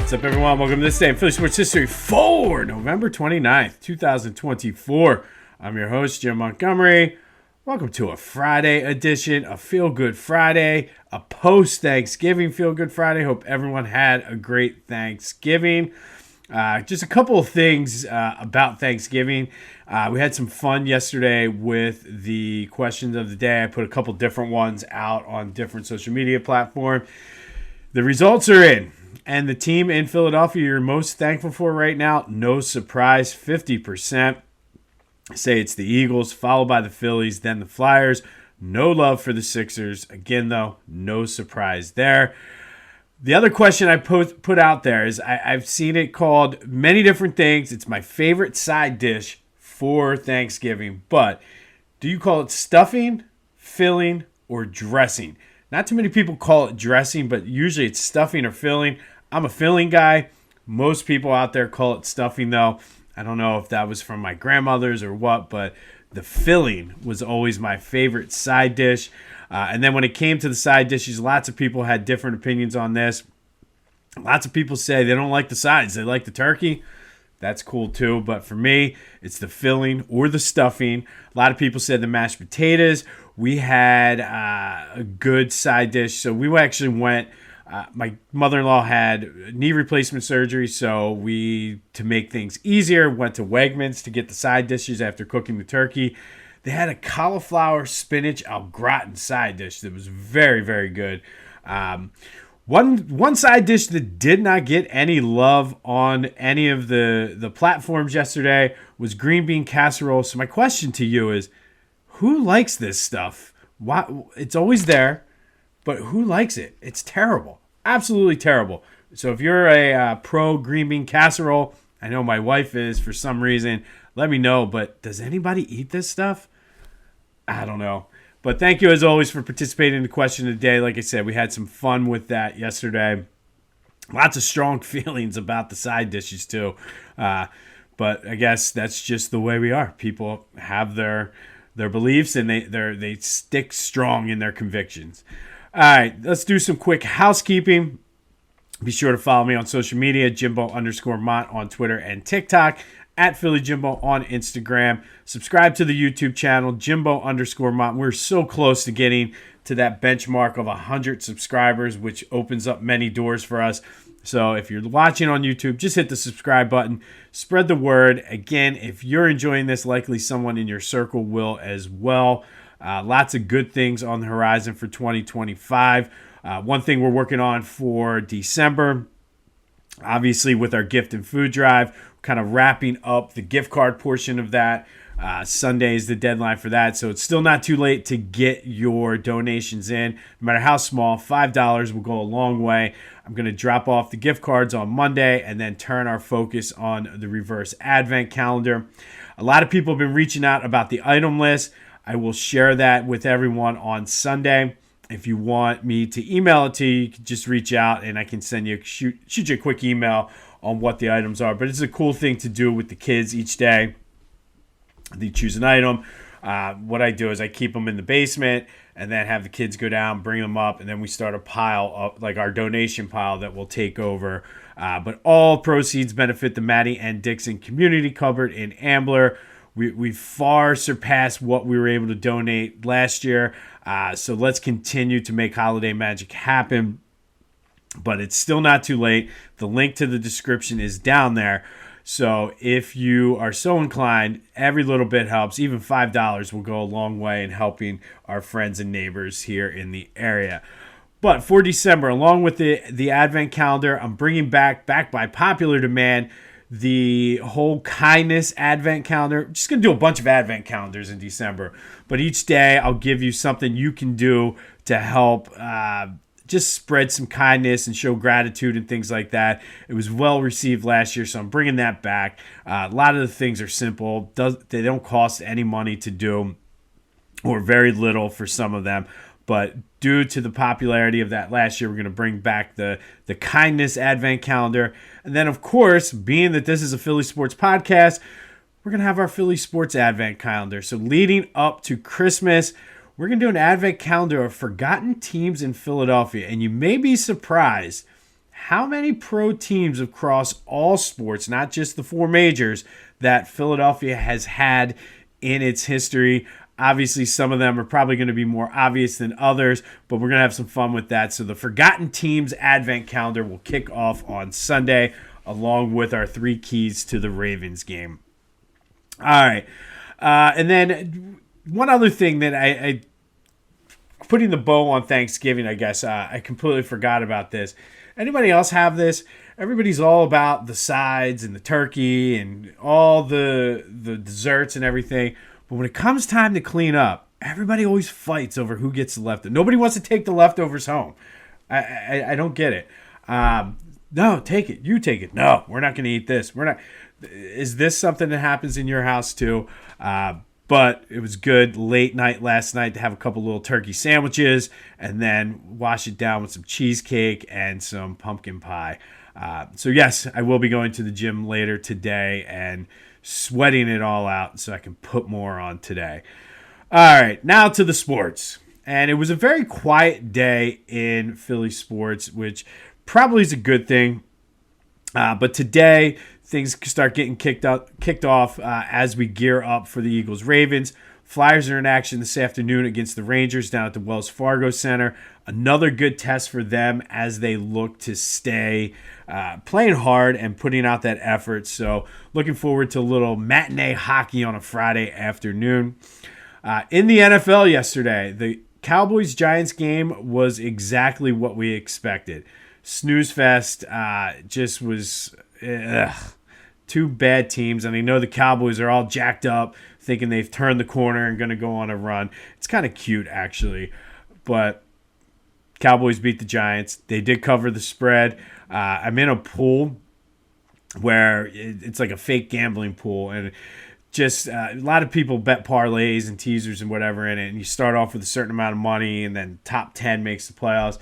What's up, everyone? Welcome to this day in Philly Sports History for November 29th, 2024. I'm your host, Jim Montgomery. Welcome to a Friday edition, a Feel Good Friday, a post-Thanksgiving Feel Good Friday. Hope everyone had a great Thanksgiving. Just a couple of things about Thanksgiving. We had some fun yesterday with the questions of the day. I put a couple different ones out on different social media platforms. The results are in. And the team in Philadelphia you're most thankful for right now, no surprise, 50% say it's the Eagles, followed by the Phillies, then the Flyers. No love for the Sixers. Again, though, no surprise there. The other question I put out there is I've seen it called many different things. It's my favorite side dish for Thanksgiving. But do you call it stuffing, filling, or dressing? Not too many people call it dressing, but usually it's stuffing or filling. I'm a filling guy. Most people out there call it stuffing, though. I don't know if that was from my grandmother's or what, but the filling was always my favorite side dish. And then when it came to the side dishes, lots of people had different opinions on this. Lots of people say they don't like the sides. They like the turkey. That's cool too. But for me, it's the filling or the stuffing. A lot of people said the mashed potatoes. We had a good side dish. So we actually went... my mother-in-law had knee replacement surgery, so to make things easier, went to Wegmans to get the side dishes after cooking the turkey. They had a cauliflower spinach au gratin side dish that was very, very good. One side dish that did not get any love on any of the platforms yesterday was green bean casserole. So my question to you is, who likes this stuff? Why? It's always there. But who likes it? It's terrible. Absolutely terrible. So if you're a pro green bean casserole, I know my wife is for some reason, let me know. But does anybody eat this stuff? I don't know. But thank you as always for participating in the question of the day. Like I said, we had some fun with that yesterday. Lots of strong feelings about the side dishes too. But I guess that's just the way we are. People have their beliefs and they stick strong in their convictions. All right, let's do some quick housekeeping. Be sure to follow me on social media, Jimbo_Mont on Twitter and TikTok, at Philly Jimbo on Instagram. Subscribe to the YouTube channel, Jimbo_Mont. We're so close to getting to that benchmark of 100 subscribers, which opens up many doors for us. So if you're watching on YouTube, just hit the subscribe button. Spread the word. Again, if you're enjoying this, likely someone in your circle will as well. Lots of good things on the horizon for 2025. One thing we're working on for December, obviously with our gift and food drive, kind of wrapping up the gift card portion of that. Sunday is the deadline for that, so it's still not too late to get your donations in. No matter how small, $5 will go a long way. I'm going to drop off the gift cards on Monday and then turn our focus on the reverse advent calendar. A lot of people have been reaching out about the item list. I will share that with everyone on Sunday. If you want me to email it to you, you can just reach out and I can shoot you a quick email on what the items are. But it's a cool thing to do with the kids each day. They choose an item. What I do is I keep them in the basement and then have the kids go down, bring them up, and then we start a pile of like our donation pile that we'll take over. But all proceeds benefit the Maddie and Dixon Community Cupboard in Ambler. We far surpassed what we were able to donate last year. So let's continue to make holiday magic happen. But it's still not too late. The link to the description is down there. So if you are so inclined, every little bit helps. Even $5 will go a long way in helping our friends and neighbors here in the area. But for December, along with the Advent calendar, I'm bringing back by popular demand, the whole kindness Advent calendar. I'm just going to do a bunch of Advent calendars in December. But each day I'll give you something you can do to help just spread some kindness and show gratitude and things like that. It was well received last year, so I'm bringing that back. A lot of the things are simple. They don't cost any money to do, or very little for some of them. But due to the popularity of that last year, we're going to bring back the kindness Advent calendar. And then, of course, being that this is a Philly Sports podcast, we're going to have our Philly Sports Advent calendar. So leading up to Christmas, we're going to do an Advent calendar of forgotten teams in Philadelphia. And you may be surprised how many pro teams across all sports, not just the four majors, that Philadelphia has had in its history. Obviously, some of them are probably going to be more obvious than others, but we're going to have some fun with that. So the Forgotten Teams Advent Calendar will kick off on Sunday, along with our 3 keys to the Ravens game. All right. And then one other thing that I putting the bow on Thanksgiving, I guess, I completely forgot about this. Anybody else have this? Everybody's all about the sides and the turkey and all the desserts and everything. But when it comes time to clean up, everybody always fights over who gets the leftovers. Nobody wants to take the leftovers home. I don't get it. No, take it. You take it. No, we're not going to eat this. We're not. Is this something that happens in your house too? But it was good late night last night to have a couple little turkey sandwiches and then wash it down with some cheesecake and some pumpkin pie. So yes, I will be going to the gym later today and sweating it all out so I can put more on today. All right, now to the sports. And it was a very quiet day in Philly sports, which probably is a good thing. But today, things start getting kicked off as we gear up for the Eagles-Ravens. Flyers are in action this afternoon against the Rangers down at the Wells Fargo Center. Another good test for them as they look to stay playing hard and putting out that effort. So looking forward to a little matinee hockey on a Friday afternoon. In the NFL yesterday, the Cowboys-Giants game was exactly what we expected. Snooze fest just was two bad teams. And I know the Cowboys are all jacked up, thinking they've turned the corner and going to go on a run. It's kind of cute, actually. But Cowboys beat the Giants. They did cover the spread. I'm in a pool where it's like a fake gambling pool. And just a lot of people bet parlays and teasers and whatever in it. And you start off with a certain amount of money, and then top 10 makes the playoffs.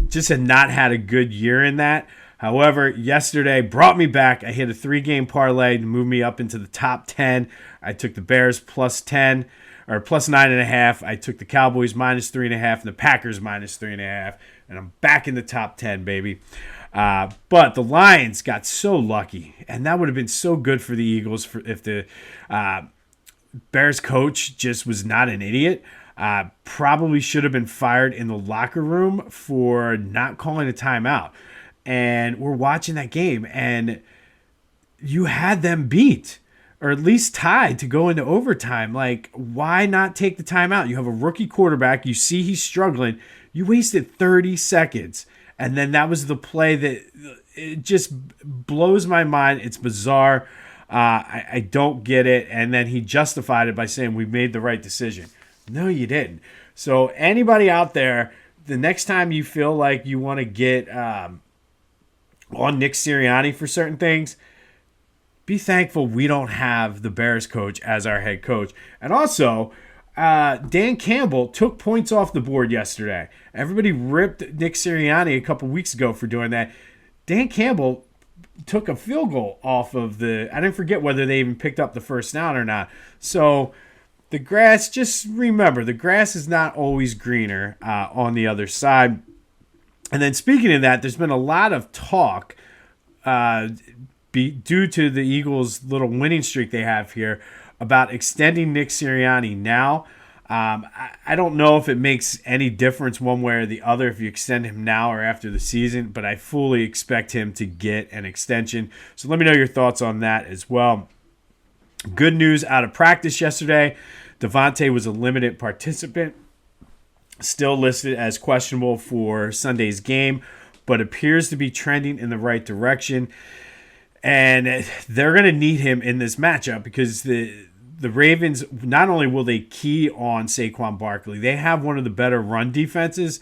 Just had not had a good year in that. However, yesterday brought me back. I hit a 3-game parlay to move me up into the top 10. I took the Bears plus 10 or plus 9.5. I took the Cowboys minus 3.5 and the Packers minus 3.5. And I'm back in the top 10, baby. But the Lions got so lucky, and that would have been so good for the Eagles if the Bears coach just was not an idiot. Probably should have been fired in the locker room for not calling a timeout. And we're watching that game, and you had them beat, or at least tied to go into overtime. Like, why not take the timeout? You have a rookie quarterback. You see he's struggling. You wasted 30 seconds. And then that was the play that it just blows my mind. It's bizarre. I don't get it. And then he justified it by saying we made the right decision. No, you didn't. So anybody out there, the next time you feel like you want to get on Nick Sirianni for certain things, be thankful we don't have the Bears coach as our head coach. And also, Dan Campbell took points off the board yesterday. Everybody ripped Nick Sirianni a couple weeks ago for doing that. Dan Campbell took a field goal off of I didn't forget whether they even picked up the first down or not. So the grass, just remember, the grass is not always greener on the other side. And then speaking of that, there's been a lot of talk due to the Eagles' little winning streak they have here about extending Nick Sirianni now. I don't know if it makes any difference one way or the other if you extend him now or after the season, but I fully expect him to get an extension. So let me know your thoughts on that as well. Good news out of practice yesterday. Devonta was a limited participant, still listed as questionable for Sunday's game, but appears to be trending in the right direction. And they're going to need him in this matchup because the Ravens, not only will they key on Saquon Barkley, they have one of the better run defenses,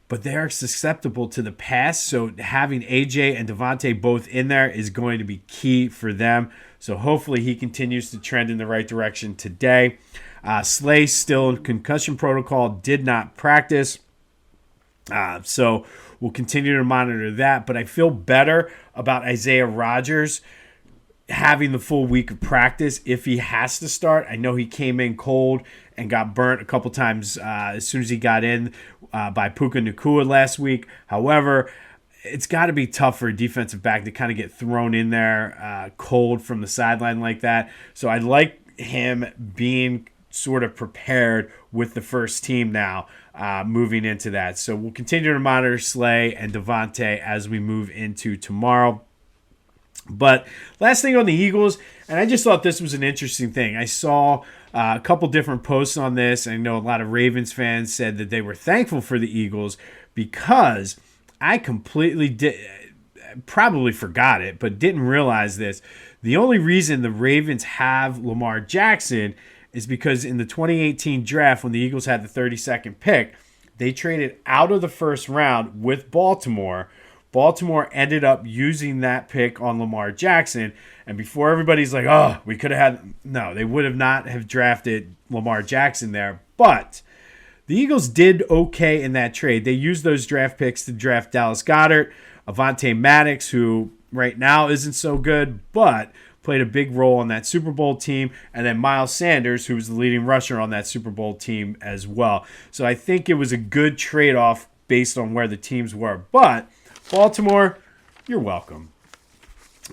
but they are susceptible to the pass. So having AJ and Devonta both in there is going to be key for them. So hopefully he continues to trend in the right direction today. Slay still in concussion protocol, did not practice. So we'll continue to monitor that. But I feel better about Isaiah Rodgers having the full week of practice if he has to start. I know he came in cold and got burnt a couple times as soon as he got in by Puka Nacua last week. However, it's got to be tough for a defensive back to kind of get thrown in there cold from the sideline like that. So I like him being sort of prepared with the first team now moving into that. So we'll continue to monitor Slay and Devonta as we move into tomorrow. But last thing on the Eagles, and I just thought this was an interesting thing. I saw a couple different posts on this. I know a lot of Ravens fans said that they were thankful for the Eagles because I completely probably forgot it, but didn't realize this. The only reason the Ravens have Lamar Jackson is because in the 2018 draft, when the Eagles had the 32nd pick, they traded out of the first round with Baltimore. Baltimore ended up using that pick on Lamar Jackson. And before everybody's like, oh, we could have had... No, they would have not have drafted Lamar Jackson there. But the Eagles did okay in that trade. They used those draft picks to draft Dallas Goedert, Avonte Maddox, who right now isn't so good, but played a big role on that Super Bowl team, and then Miles Sanders, who was the leading rusher on that Super Bowl team as well. So I think it was a good trade-off based on where the teams were. But Baltimore, you're welcome.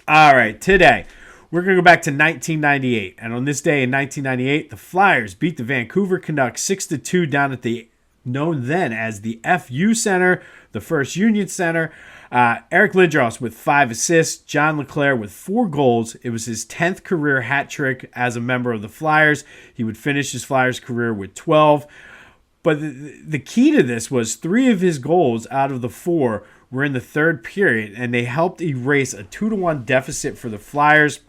All right, today we're going to go back to 1998. And on this day in 1998, the Flyers beat the Vancouver Canucks 6-2 down at the known then as the FU Center, the First Union Center. Eric Lindross with 5 assists, John LeClair with 4 goals. It was his 10th career hat trick as a member of the Flyers. He would finish his Flyers career with 12. But the key to this was 3 of his goals out of the 4 were in the third period, and they helped erase a 2-1 deficit for the Flyers.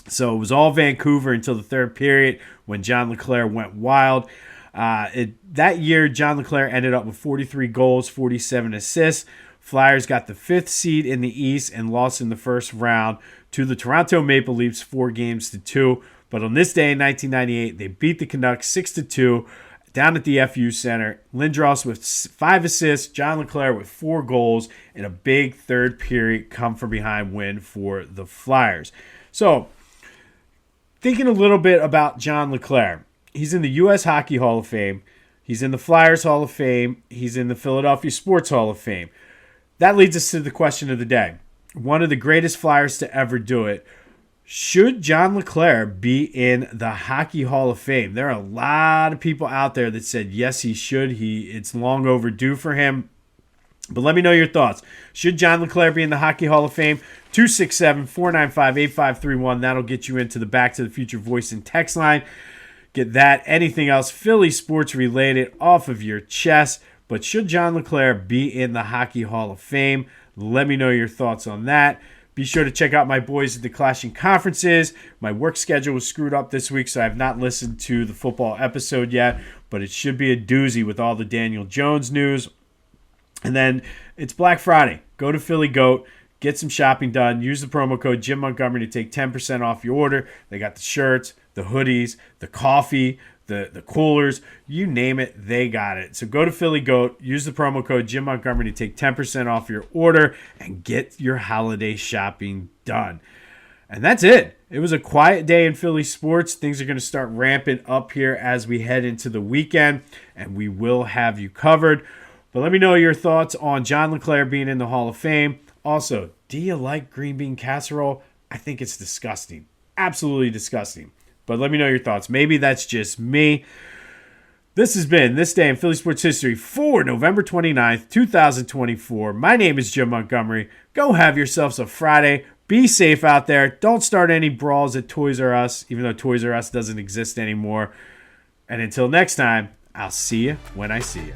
So it was all Vancouver until the third period when John LeClair went wild. That year, John LeClair ended up with 43 goals, 47 assists. Flyers got the 5th seed in the East and lost in the first round to the Toronto Maple Leafs 4-2. But on this day in 1998, they beat the Canucks 6-2 down at the FU Center. Lindross with 5 assists, John LeClair with 4 goals, and a big third period come-from-behind win for the Flyers. So, thinking a little bit about John LeClair. He's in the U.S. Hockey Hall of Fame. He's in the Flyers Hall of Fame. He's in the Philadelphia Sports Hall of Fame. That leads us to the question of the day. One of the greatest Flyers to ever do it. Should John LeClair be in the Hockey Hall of Fame? There are a lot of people out there that said, yes, he should. It's long overdue for him. But let me know your thoughts. Should John LeClair be in the Hockey Hall of Fame? 267-495-8531. That'll get you into the Back to the Future voice and text line. Get that, anything else Philly sports related off of your chest. But should John LeClair be in the Hockey Hall of Fame? Let me know your thoughts on that. Be sure to check out my boys at the Clashing Conferences. My work schedule was screwed up this week, so I have not listened to the football episode yet. But it should be a doozy with all the Daniel Jones news. And then it's Black Friday. Go to Philly Goat. Get some shopping done. Use the promo code Jim Montgomery to take 10% off your order. They got the shirts, the hoodies, the coffee, the coolers, you name it, they got it. So go to Philly Goat, use the promo code Jim Montgomery to take 10% off your order and get your holiday shopping done. And that's it. It was a quiet day in Philly sports. Things are going to start ramping up here as we head into the weekend, and we will have you covered. But let me know your thoughts on John LeClair being in the Hall of Fame. Also, do you like green bean casserole? I think it's disgusting. Absolutely disgusting. But let me know your thoughts. Maybe that's just me. This has been This Day in Philly Sports History for November 29th, 2024. My name is Jim Montgomery. Go have yourselves a Friday. Be safe out there. Don't start any brawls at Toys R Us, even though Toys R Us doesn't exist anymore. And until next time, I'll see you when I see you.